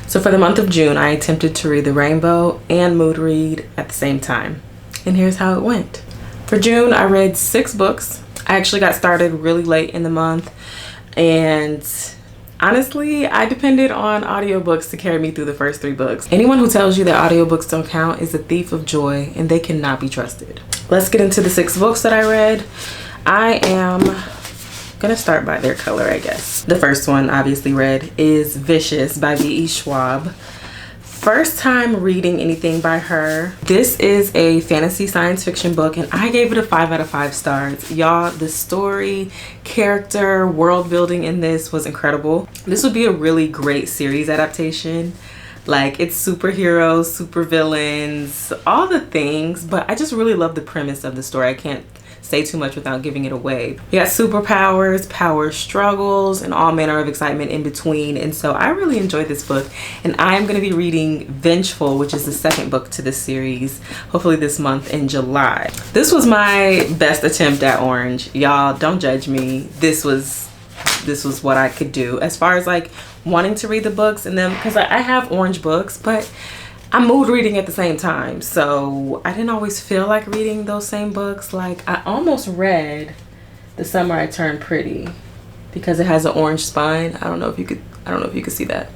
So for the month of June, I attempted to read the rainbow and mood read at the same time. And here's how it went. For June, I read 6 books. I actually got started really late in the month, and honestly, I depended on audiobooks to carry me through the first 3 books. Anyone who tells you that audiobooks don't count is a thief of joy, and they cannot be trusted. Let's get into the 6 books that I read. I am gonna start by their color, I guess. The first one, obviously read, is Vicious by V.E. Schwab. First time reading anything by her. This is a fantasy science fiction book, and I gave it a 5 out of 5 stars. Y'all, the story, character, world building in this was incredible. This would be a really great series adaptation. Like, it's superheroes, super villains, all the things, but I just really love the premise of the story. I can't say too much without giving it away. You got superpowers, power struggles, and all manner of excitement in between. And so I really enjoyed this book, and I'm going to be reading Vengeful, which is the second book to this series, hopefully this month in July. This was my best attempt at orange. Y'all, don't judge me. This was what I could do as far as like wanting to read the books and them, because I have orange books, but I'm mood reading at the same time, so I didn't always feel like reading those same books. Like, I almost read The Summer I Turned Pretty because it has an orange spine. I don't know if you could see that.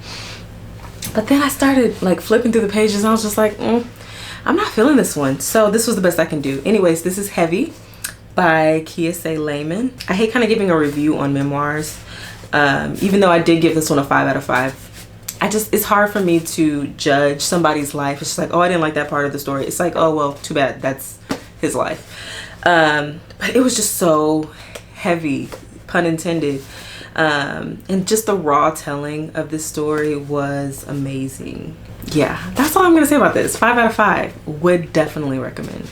But then I started like flipping through the pages, and I was just like, I'm not feeling this one. So this was the best I can do. Anyways, this is Heavy by Kiese Layman. I hate kind of giving a review on memoirs, even though I did give this one a 5 out of 5. It's hard for me to judge somebody's life. It's just like, oh, I didn't like that part of the story. It's like, oh, well, too bad. That's his life. But it was just so heavy, pun intended. And just the raw telling of this story was amazing. Yeah, that's all I'm going to say about this. 5 out of 5. Would definitely recommend.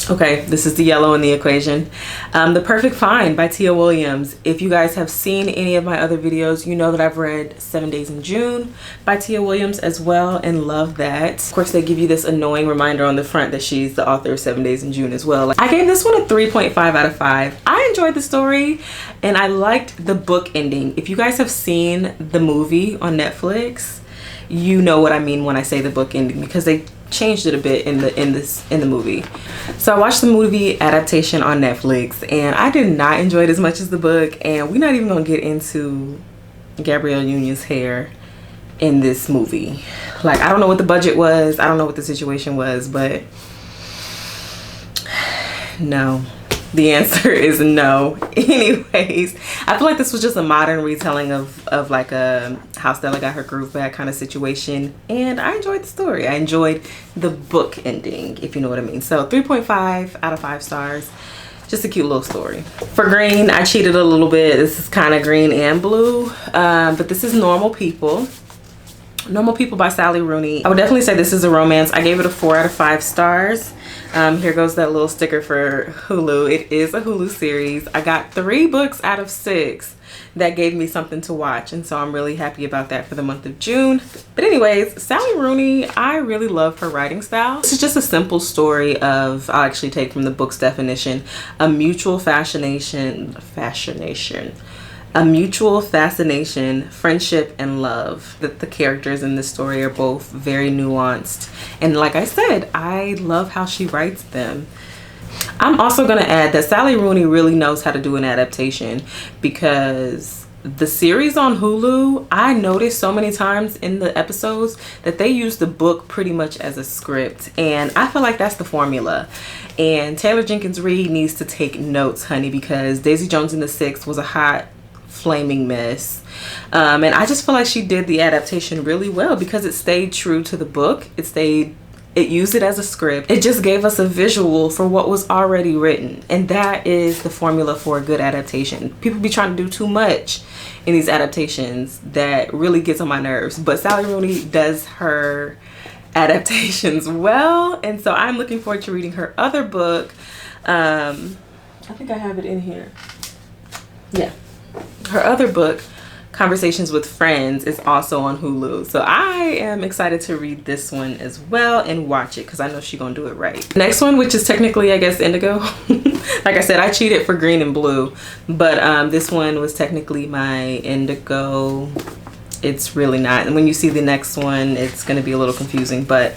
Okay, this is the yellow in the equation. The Perfect Find by Tia Williams. If you guys have seen any of my other videos, you know that I've read 7 Days in June by Tia Williams as well, and love that. Of course, they give you this annoying reminder on the front that she's the author of 7 Days in June as well. I gave this one a 3.5 out of 5. I enjoyed the story, and I liked the book ending. If you guys have seen the movie on Netflix, you know what I mean when I say the book ending, because they changed it a bit in the movie. So I watched the movie adaptation on Netflix, and I did not enjoy it as much as the book, and we're not even gonna get into Gabrielle Union's hair in this movie. Like, I don't know what the budget was, I don't know what the situation was, but no. The answer is no. Anyways, I feel like this was just a modern retelling of like a How Stella Got Her Groove Back kind of situation, and I enjoyed the story. I enjoyed the book ending, if you know what I mean. So 3.5 out of 5 stars. Just a cute little story. For green, I cheated a little bit. This is kind of green and blue, but this is Normal People. Normal People by Sally Rooney. I would definitely say this is a romance. I gave it a 4 out of 5 stars. Here goes that little sticker for Hulu. It is a Hulu series. I got 3 books out of 6 that gave me something to watch, and so I'm really happy about that for the month of June. But anyways, Sally Rooney, I really love her writing style. This is just a simple story of, I'll actually take from the book's definition, a mutual fascination, friendship, and love. The characters in this story are both very nuanced, and like I said, I love how she writes them. I'm also going to add that Sally Rooney really knows how to do an adaptation, because the series on Hulu, I noticed so many times in the episodes that they use the book pretty much as a script, and I feel like that's the formula. And Taylor Jenkins Reid needs to take notes, honey, because Daisy Jones and the Six was a hot flaming mess, and I just feel like she did the adaptation really well, because it stayed true to the book. It used it as a script. It just gave us a visual for what was already written, and that is the formula for a good adaptation. People be trying to do too much in these adaptations that really gets on my nerves, but Sally Rooney does her adaptations well, and so I'm looking forward to reading her other book. I think I have it in here. Yeah, her other book, Conversations with Friends, is also on Hulu, so I am excited to read this one as well and watch it, because I know she's gonna do it right. Next one, which is technically, I guess, Indigo. Like I said, I cheated for green and blue, but this one was technically my Indigo It's really not. And when you see the next one, it's going to be a little confusing, but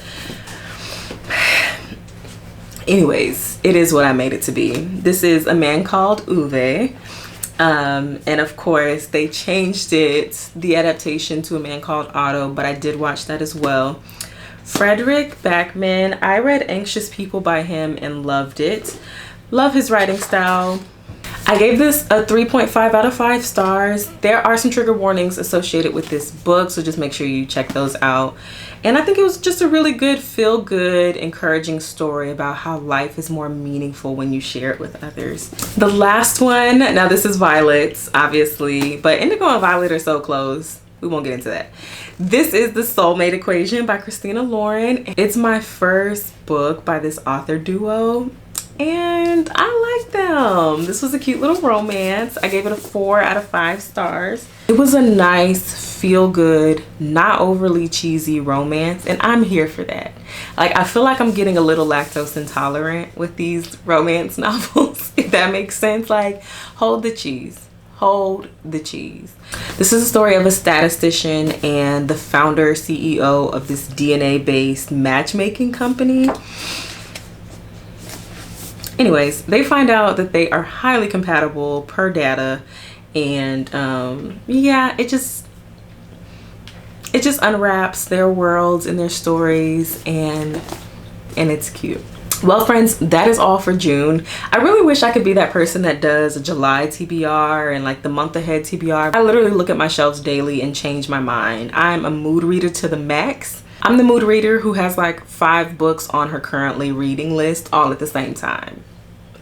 anyways, it is what I made it to be. This is A Man Called Uwe. And of course they changed it, the adaptation, to A Man Called Otto, but I did watch that as well. Frederick Backman, I read Anxious People by him and loved it. Love his writing style. I gave this a 3.5 out of 5 stars. There are some trigger warnings associated with this book, so just make sure you check those out. And I think it was just a really good, feel-good, encouraging story about how life is more meaningful when you share it with others. The last one, now this is Violet's, obviously, but Indigo and Violet are so close. We won't get into that. This is The Soulmate Equation by Christina Lauren. It's my first book by this author duo, and I like them. This was a cute little romance. I gave it a 4 out of 5 stars. It was a nice, feel-good, not overly cheesy romance, and I'm here for that. Like, I feel like I'm getting a little lactose intolerant with these romance novels, if that makes sense. Like, hold the cheese. Hold the cheese. This is a story of a statistician and the founder, CEO of this DNA-based matchmaking company. Anyways, they find out that they are highly compatible per data, and yeah, it just unwraps their worlds and their stories, and it's cute. Well, friends, that is all for June. I really wish I could be that person that does a July TBR and like the month ahead TBR. I literally look at my shelves daily and change my mind. I'm a mood reader to the max. I'm the mood reader who has like 5 books on her currently reading list all at the same time.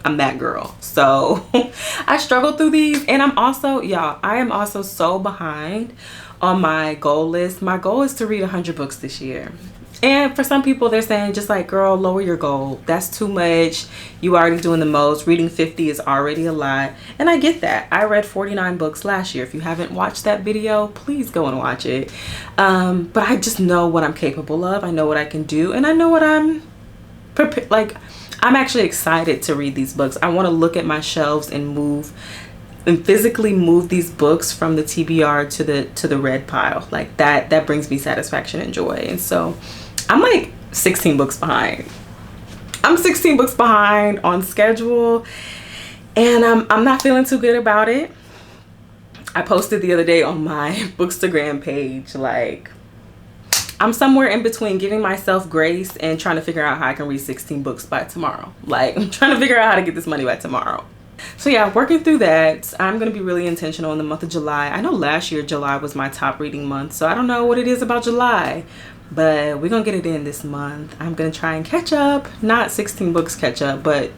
I'm that girl. So I struggle through these, and I'm also, y'all, I am also so behind on my goal list. My goal is to read 100 books this year. And for some people, they're saying, just like, girl, lower your goal. That's too much. You already doing the most. Reading 50 is already a lot. And I get that. I read 49 books last year. If you haven't watched that video, please go and watch it. But I just know what I'm capable of. I know what I can do. And I know what I'm prepared. Like, I'm actually excited to read these books. I want to look at my shelves and physically move these books from the TBR to the red pile. Like that brings me satisfaction and joy. And so I'm like 16 books behind. I'm 16 books behind on schedule, and I'm not feeling too good about it. I posted the other day on my Bookstagram page, like, I'm somewhere in between giving myself grace and trying to figure out how I can read 16 books by tomorrow. Like, I'm trying to figure out how to get this money by tomorrow. So yeah, working through that. I'm going to be really intentional in the month of July. I know last year July was my top reading month, so I don't know what it is about July, but we're going to get it in this month. I'm going to try and catch up. Not 16 books catch up, but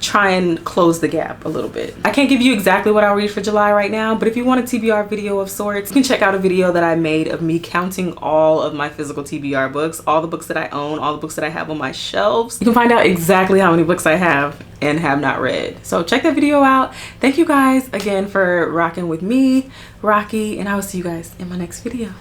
try and close the gap a little bit. I can't give you exactly what I'll read for July right now, but if you want a TBR video of sorts, you can check out a video that I made of me counting all of my physical TBR books, all the books that I own, all the books that I have on my shelves. You can find out exactly how many books I have and have not read. So check that video out. Thank you guys again for rocking with me, Rocky, and I will see you guys in my next video.